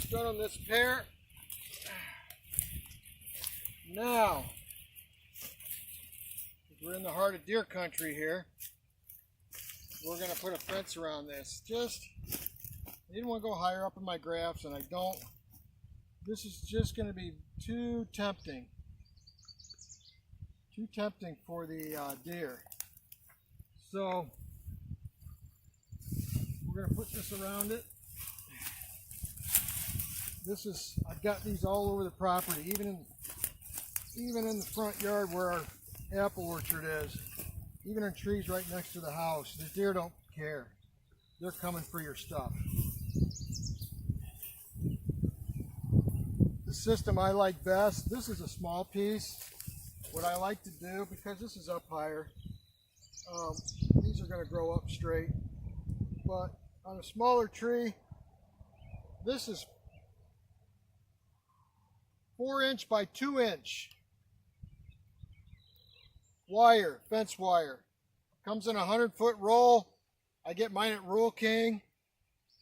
almost done on this pear. Now, we're in the heart of deer country here. We're going to put a fence around this. I didn't want to go higher up in my grafts, and I don't. This is just going to be too tempting. Too tempting for the deer. So, we're going to put this around it. I've got these all over the property, even in the front yard where our apple orchard is, even in trees right next to the house. The deer don't care. They're coming for your stuff. The system I like best, this is a small piece. What I like to do, because this is up higher, these are going to grow up straight. But on a smaller tree, this is 4" by 2" wire, fence wire. Comes in a 100-foot roll. I get mine at Rural King.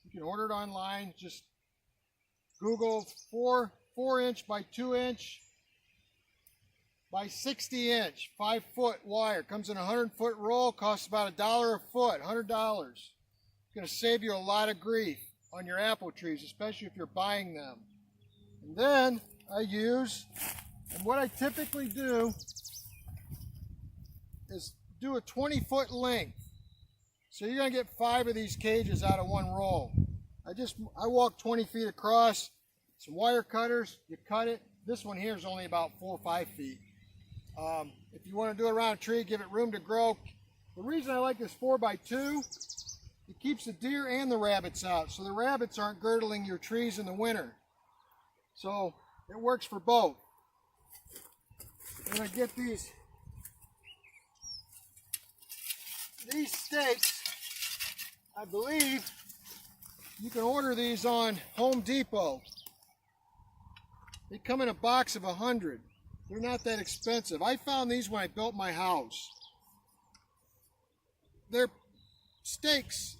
You can order it online. Just Google 4" by 2" by 60" 5-foot wire. Comes in a 100-foot roll. Costs about $1 a foot, $100. It's going to save you a lot of grief on your apple trees, especially if you're buying them. And then and what I typically do is do a 20-foot length. So you're going to get 5 of these cages out of one roll. I walk 20 feet across, some wire cutters, you cut it. This one here is only about 4 or 5 feet. If you want to do it around a tree, give it room to grow. The reason I like this 4 by 2, it keeps the deer and the rabbits out, so the rabbits aren't girdling your trees in the winter. So it works for both. And I get these stakes. I believe you can order these on Home Depot. They come in a box of 100. They're not that expensive. I found these when I built my house. They're stakes,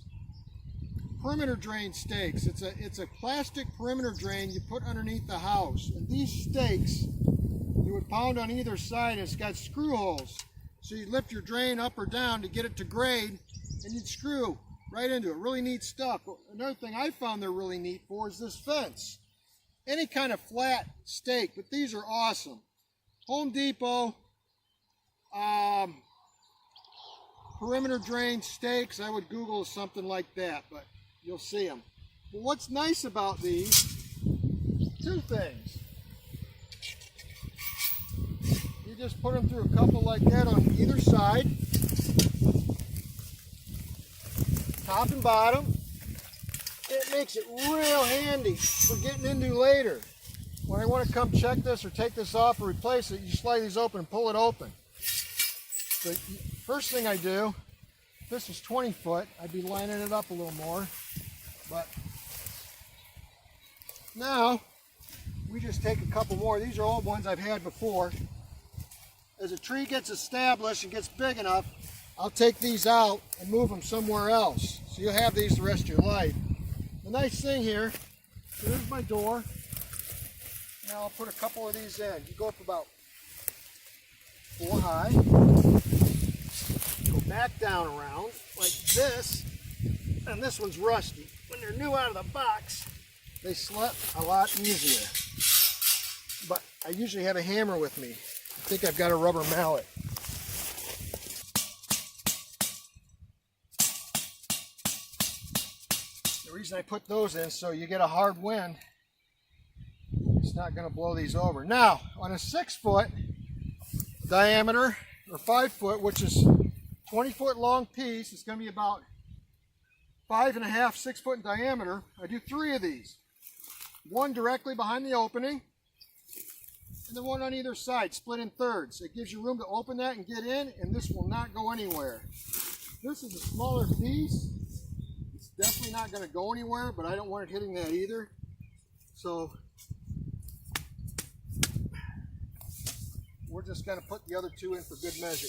perimeter drain stakes. It's a plastic perimeter drain you put underneath the house. And these stakes, you would pound on either side. It's got screw holes. So you lift your drain up or down to get it to grade, and you'd screw right into it. Really neat stuff. Another thing I found they're really neat for is this fence. Any kind of flat stake, but these are awesome. Home Depot, perimeter drain stakes. I would Google something like that, but you'll see them. But what's nice about these, 2 things. You just put them through a couple like that on either side, top and bottom. It makes it real handy for getting into later. When I want to come check this or take this off or replace it, you slide these open and pull it open. The first thing I do, if this is 20 foot, I'd be lining it up a little more. But now, we just take a couple more. These are old ones I've had before. As a tree gets established and gets big enough, I'll take these out and move them somewhere else. So you'll have these the rest of your life. The nice thing here, there's my door. Now I'll put a couple of these in. You go up about 4 high. Go back down around like this. And this one's rusty. When they're new out of the box, they slip a lot easier. But I usually have a hammer with me. I think I've got a rubber mallet. The reason I put those in, so you get a hard wind, it's not going to blow these over. Now, on a 6-foot diameter, or 5-foot, which is 20-foot long piece, it's going to be about 5.5, 6 foot in diameter. I do 3 of these. One directly behind the opening, and then one on either side, split in thirds. It gives you room to open that and get in, and this will not go anywhere. This is a smaller piece. It's definitely not going to go anywhere, but I don't want it hitting that either. So we're just going to put the other 2 in for good measure.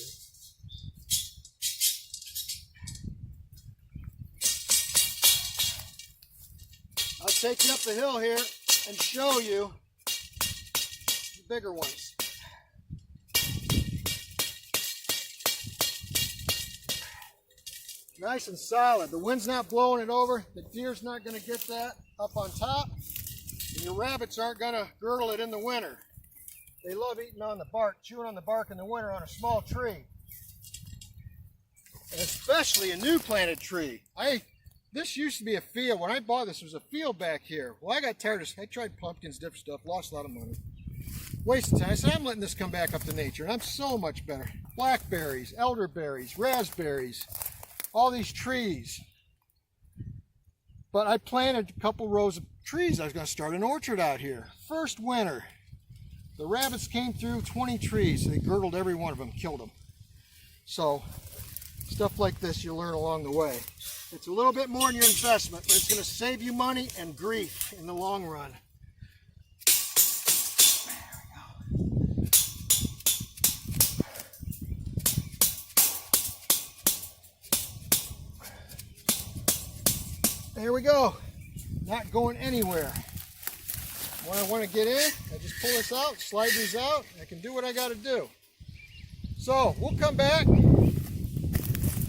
I'll take you up the hill here. and show you the bigger ones. Nice and solid. The wind's not blowing it over. The deer's not going to get that up on top. And your rabbits aren't going to girdle it in the winter. They love eating on the bark, chewing on the bark in the winter on a small tree. And especially a new planted tree. This used to be a field. When I bought this, it was a field back here. Well, I got tired of, I tried pumpkins, different stuff, lost a lot of money. Wasted time. I said, I'm letting this come back up to nature, and I'm so much better. Blackberries, elderberries, raspberries, all these trees. But I planted a couple rows of trees. I was going to start an orchard out here. First winter, the rabbits came through 20 trees. They girdled every one of them, killed them. So, stuff like this you learn along the way. It's a little bit more in your investment, but it's going to save you money and grief in the long run. There we go. Not going anywhere. When I want to get in, I just pull this out, slide these out, I can do what I got to do. So, we'll come back.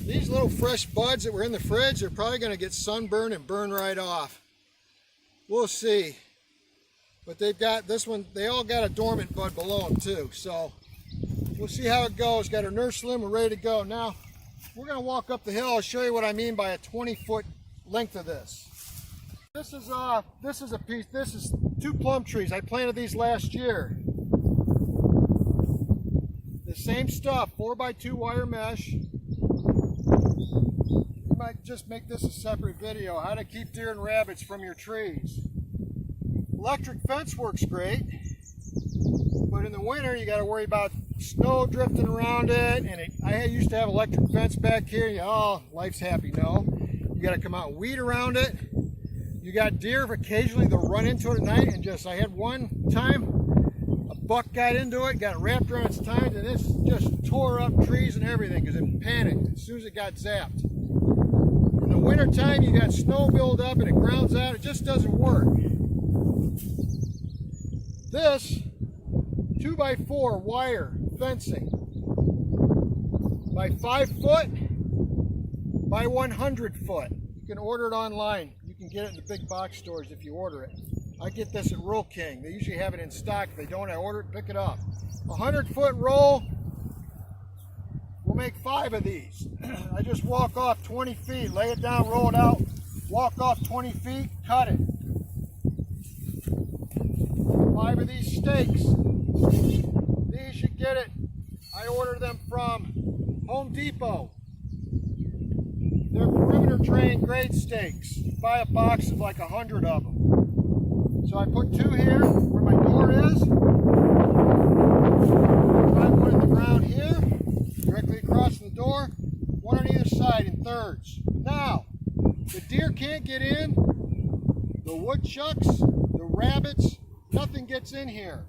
These little fresh buds that were in the fridge are probably going to get sunburned and burn right off. We'll see. But they've got this one, they all got a dormant bud below them too. So, we'll see how it goes. Got our nurse limb, we're ready to go. Now, we're going to walk up the hill. I'll show you what I mean by a 20-foot length of this. This is a piece, this is 2 plum trees. I planted these last year. The same stuff, 4x2 wire mesh. You might just make this a separate video, how to keep deer and rabbits from your trees. Electric fence works great, but in the winter you got to worry about snow drifting around it, and I used to have electric fence back here. Oh, life's happy. No, you got to come out and weed around it. You got deer, occasionally they'll run into it at night, and I had one time, a buck got into it, got wrapped around its tines, and it just tore up trees and everything because it panicked as soon as it got zapped. In the winter time, you got snow build up and it grounds out, it just doesn't work. This 2x4 wire fencing by 5 foot by 100 foot. You can order it online. You can get it in the big box stores if you order it. I get this at Rural King. They usually have it in stock. If they don't, I order it, pick it up. 100-foot roll, we'll make 5 of these. I just walk off 20 feet, lay it down, roll it out, walk off 20 feet, cut it. 5 of these stakes. These, you get it. I order them from Home Depot. They're perimeter trained grade stakes. Buy a box of like 100 of them. So I put 2 here where my door is. I put in the ground here, directly across the door, 1 on either side in thirds. Now, the deer can't get in, the woodchucks, the rabbits, nothing gets in here.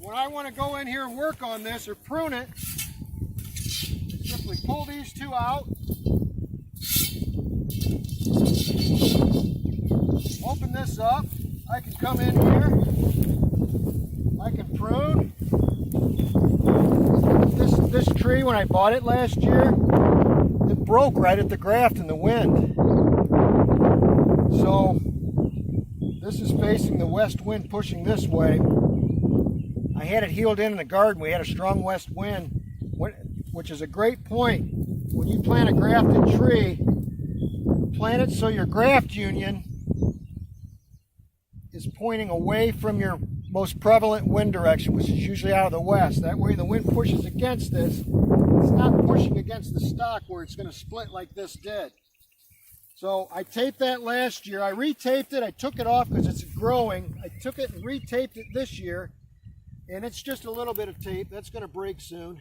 When I want to go in here and work on this or prune it, simply pull these 2 out, open this up, I can come in here, I can prune. This tree, when I bought it last year, it broke right at the graft in the wind. So this is facing the west wind pushing this way. I had it heeled in the garden. We had a strong west wind, which is a great point. When you plant a grafted tree, plant it so your graft union is pointing away from your most prevalent wind direction, which is usually out of the west. That way the wind pushes against this. It's not pushing against the stock where it's going to split like this did. So I taped that last year. I retaped it. I took it off because it's growing. I took it and retaped it this year. And it's just a little bit of tape. That's going to break soon.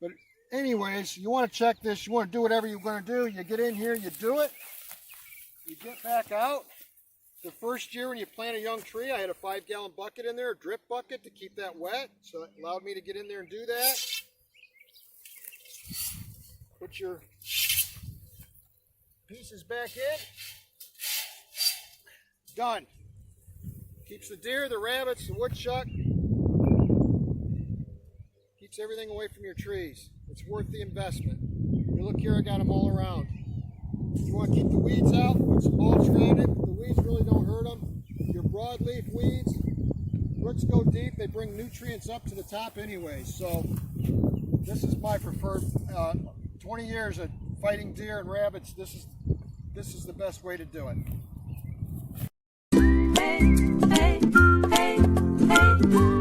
But anyways, you want to check this. You want to do whatever you're going to do. You get in here, you do it. You get back out. The first year when you plant a young tree, I had a 5-gallon bucket in there, a drip bucket to keep that wet. So it allowed me to get in there and do that. Put your pieces back in. Done. Keeps the deer, the rabbits, the woodchuck. Keeps everything away from your trees. It's worth the investment. You look here, I got them all around. If you want to keep the weeds out, put some mulch around it. The weeds really don't hurt them. Your broadleaf weeds, roots go deep. They bring nutrients up to the top anyway. So this is my preferred. 20 years of fighting deer and rabbits. This is the best way to do it. Hey, hey, hey, hey.